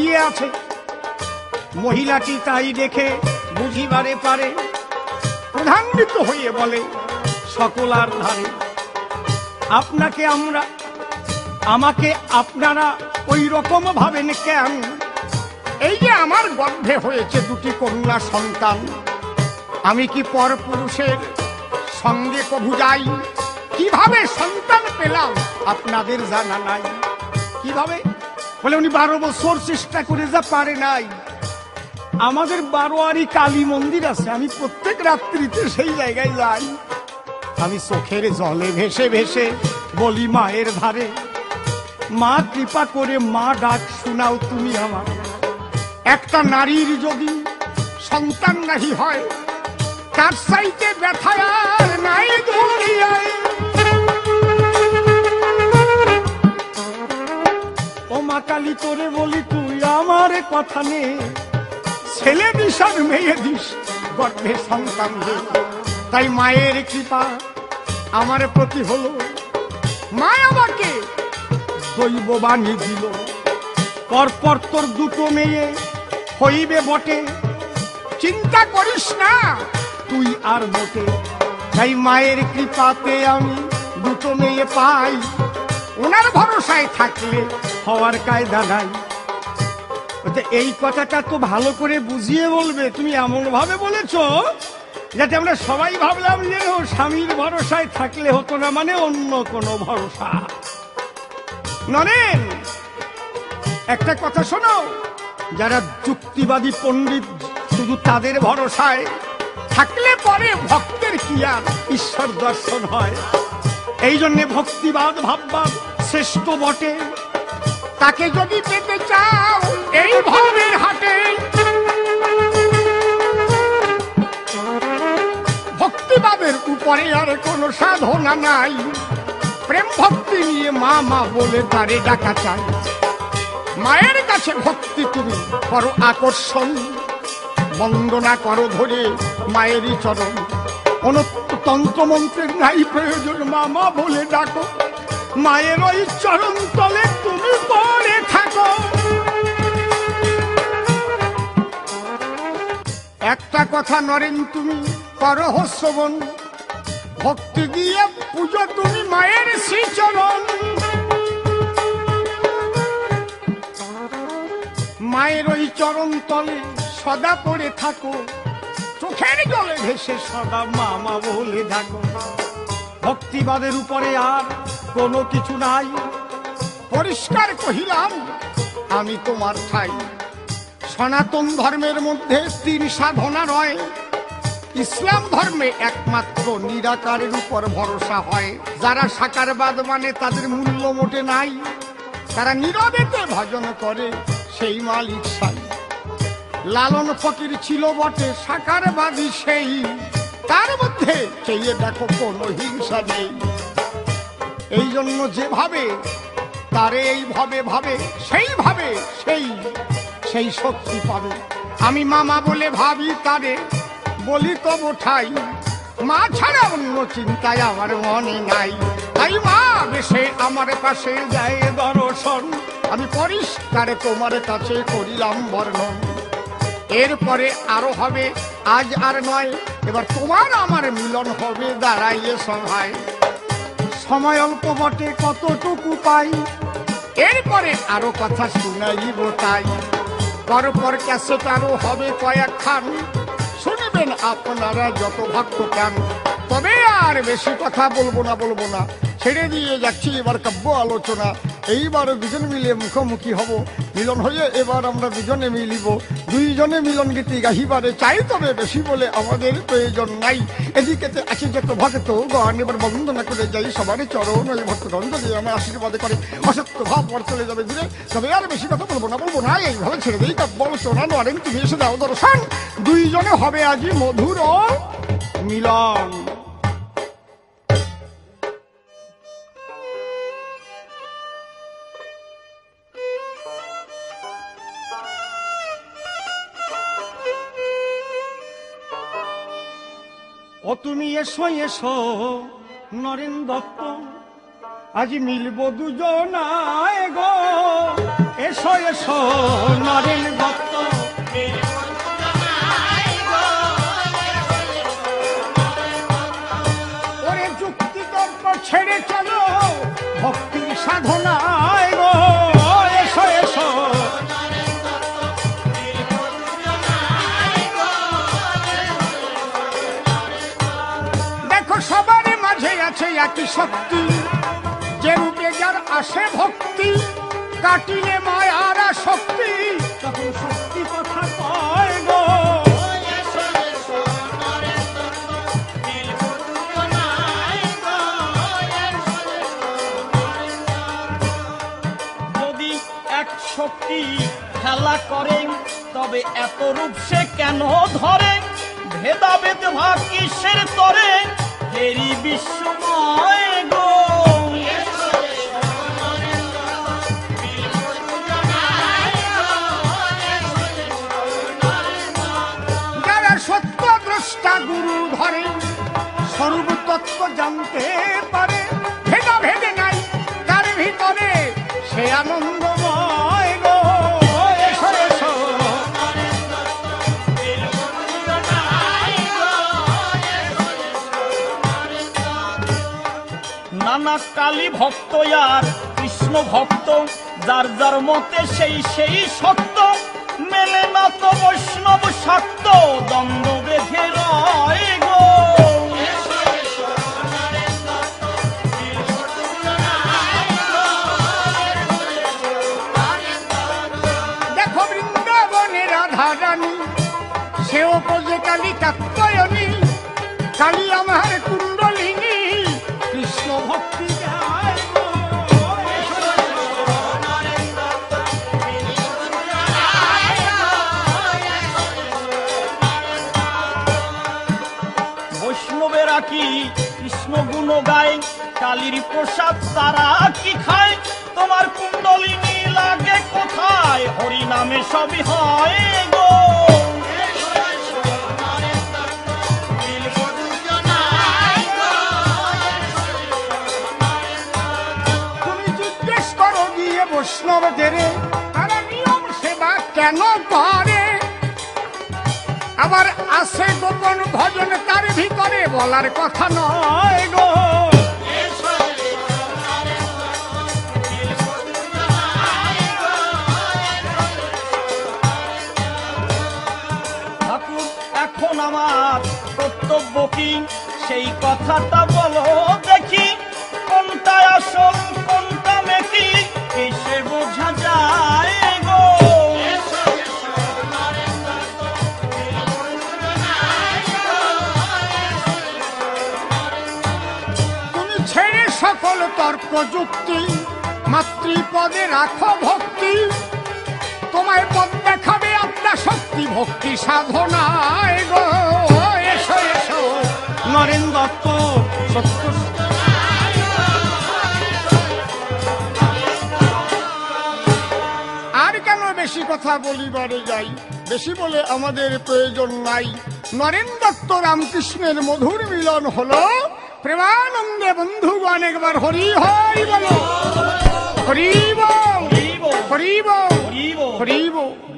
ইয়ে আছে। মহিলাটি তাই দেখে বুঝিবারে পারে, প্রধান্বিত হয়ে বলে সকলার ধারে, আপনাকে আমরা, আমাকে আপনারা ওই রকম ভাবেন কেন? এই যে আমার গর্ভে হয়েছে দুটি কন্যা সন্তান, আমি কি পরপুরুষের সঙ্গে কভু যাই? কিভাবে সন্তান পেলাম আপনাদের জানা নাই। কিভাবে? বলে উনি 12 বছর চেষ্টা করে যা পারে নাই। আমাদের বারোয়ারি কালী মন্দির আছে, আমি প্রত্যেক রাত্রিতে সেই জায়গায় যাই। আমি চোখের জলে ভেসে ভেসে বলি মায়ের ধারে, মা কৃপা করে মা ডাক শোনাও তুমি আমার। একটা নারীর যদি সন্তান নাহি হয়, তার চাইতে ব্যথা আর নাই দুনিয়ায়। ও মা কালী তোরে বলি তুই আমার কথা নে, ছেলে দিস আর মেয়ে দিস, গর্ভে সন্তান দে। তাই মায়ের কৃপা আমার প্রতি হলো, মা আমাকে দৈববাণী দিল, পরপর তোর দুটো মেয়ে হইবে বটে, চিন্তা করিস না তুই আর মোটে। তাই মায়ের কৃপাতে আমি দুটো মেয়ে পাই, ওনার ভরসায় থাকলে হওয়ার কায়দা নাই। এই কথাটা তো ভালো করে বুঝিয়ে বলবে, তুমি এমন ভাবে বলেছ যাতে আমরা সবাই ভাবলাম যে স্বামীর ভরসায় থাকলে হতো না, মানে অন্য কোনো ভরসা। নরেন, একটা কথা শোনো, যারা যুক্তিবাদী পণ্ডিত শুধু তাদের ভরসায় থাকলে পরে ভক্তের কি আর ঈশ্বর দর্শন হয়। এই জন্যে ভক্তিবাদ ভাববাদ শ্রেষ্ঠ বটে। তাকে যদি পেতে চাও এই ভবের হাটে, ভক্তিবাদের উপরে আর কোনো সাধনা নাই। প্রেম ভক্তি নিয়ে মা মা বলে তারে ডাকা চাই। মায়ের কাছে ভক্তি তুমি করো আকর্ষণ, বন্দনা করো ধরে মায়েরই চরণ। কোন তন্ত্রমন্ত্রের নাই প্রয়োজন, মা মা বলে ডাকো, মায়ের ওই চরণ তলে তুমি পড়ে থাকো। একটা কথা নরেন তুমি করো শ্রবণ, ভক্তি দিয়ে পুজো তুমি মায়ের শ্রীচরণ। মায়ের ওই চরণ তলে সদা পড়ে থাকো, চোখের জলে ভেসে সদা মা মা বলে থাকো। ভক্তিবাদের উপরে আর কোনো কিছু নাই, পরিষ্কার কহিলাম আমি তোমার ঠাই। সনাতন ধর্মের মধ্যে 3 সাধনা রয়, ইসলাম ধর্মে একমাত্র নিরাকারের উপর ভরসা হয়। যারা সাকারবাদ মানে তাদের মূল্য মোটে নাই, তারা নীরবেতে ভজন করে সেই মালিক সাই। লালন ফকির ছিল বটে সাকারবাদী সেই, তার মধ্যে চেয়ে দেখো কোনো হিংসা নেই। এই জন্য যেভাবে তারে এইভাবে ভাবে সেইভাবে সেই শক্তি পাবে। আমি মামা বলে ভাবি তারে, বলি তো বোঠাই, মা ছাড়া অন্য চিন্তায় আমার মনে নাই। তাই মা বেশে আমার পাশে যায় দর্শন, আমি পরিষ্কারে তোমার কাছে করিলাম বর্ণন। এরপরে আরো হবে, আজ আর নয়, এবার তোমার আমার মিলন হবে দাঁড়াইয়ে সভায়। সময় অল্প বটে কতটুকু পাই, এরপরে আরো কথা শুনাইব তাই। পরপর ক্যাসেট আরো হবে কয়েকখান, শুনবেন আপনারা যত ভক্ত কেন। তবে আর বেশি কথা বলবো না, ছেড়ে দিয়ে যাচ্ছি এবার কাব্য আলোচনা। এইবার দুজন মিলে মুখোমুখি হব, মিলন হয়ে এবার আমরা দুজনে মিলিব। দুইজনে মিলন গীতি গাহিবারে চাই, তবে বেশি বলে আমাদের প্রয়োজন নাই। এদিকে আছে যত ভক্ত গান, এবার বন্দনা করে যাই সবার চরণ। ওই ভক্তগণ যদি আমার আশীর্বাদে করে, অসত্য ভাব পর চলে যাবে ঘুরে। তবে আর বেশি কথা বলবো না, এইভাবে ছেড়ে দিই কাব্য আলোচনা। নরেন তুমি এসে দাও দর্শন, দুইজনে হবে আজি মধুর মিলন। ও তুমি এসো এসো নরেন দত্ত, আজ মিলব দুজনায় গো। এসো এসো নরেন দত্ত। ওরে যুক্তি তর্ক ছেড়ে চলো ভক্তির সাধনায় গো, এসো এসো। দেখো সবারই মাঝে আছে একই শক্তি, যে রূপে যার আসে ভক্তি, কাটিলে মায়ার শক্তি তখন শক্তি কথা কয় গো। যদি এক শক্তি খেলা করে তবে এত রূপ সে কেন ধরে, ভেদাভেদ ভাগ কিসের তরে, হেরি বিশ্বময় গো। যারা সত্য দ্রষ্টা গুরু ধরে সর্বতত্ত্ব জানতে পারে, ভেদা ভেদে নাই তার ভিতরে সে আনন্দময় গো, এসো এসো। নানা কালী ভক্ত আর কৃষ্ণ ভক্ত, যার যার মতে সেই সেই সত্য, মেলে না তো বৈষ্ণব শাক্ত, দ্বন্দ্ব বেঁধে রয় গো। দেখো বৃন্দাবনের রাধা রানী, সেও বোঝে কালী কাত্যায়নী, কালী আমার কুণ্ডলিনী, কৃষ্ণ ভক্তি গায় গো, এসো এসো। বৈষ্ণবেরা কি কৃষ্ণ গুণ গায়, কালীর প্রসাদ তারা কি খায়, তোমার কুণ্ডলিনী লাগে কোথায়, হরি নামে সবই হয় গো। তুমি জিজ্ঞেস করো গিয়ে বৈষ্ণবদের, তারা নিয়ম সেবা কেন করে, আবার আছে গোপন ভজন তার ভিতরে বলার কথা নয় গো। ঠাকুর এখন আমার কর্তব্য কি, সেই কথাটা বলো দেখি, কোনটা আসল কোনটা মেকি, এসে বোঝা যায় গো। তুমি ছেড়ে সকল তর্ক যুক্তি, মাতৃপদে রাখো ভক্তি, তোমায় পদ দেখাবে আপনার শক্তি ভক্তি সাধনায় গো, এসো এসো নরেন দত্ত সত্য। আর কেন বেশি কথা বলিবারে যাই, বেশি বলে আমাদের প্রয়োজন নাই। নরেন দত্ত রামকৃষ্ণের মধুর মিলন হলো, প্রেমানন্দে বন্ধুগণ একবার হরি হরি বলো, হরি বল, হরি বল, হরি বল।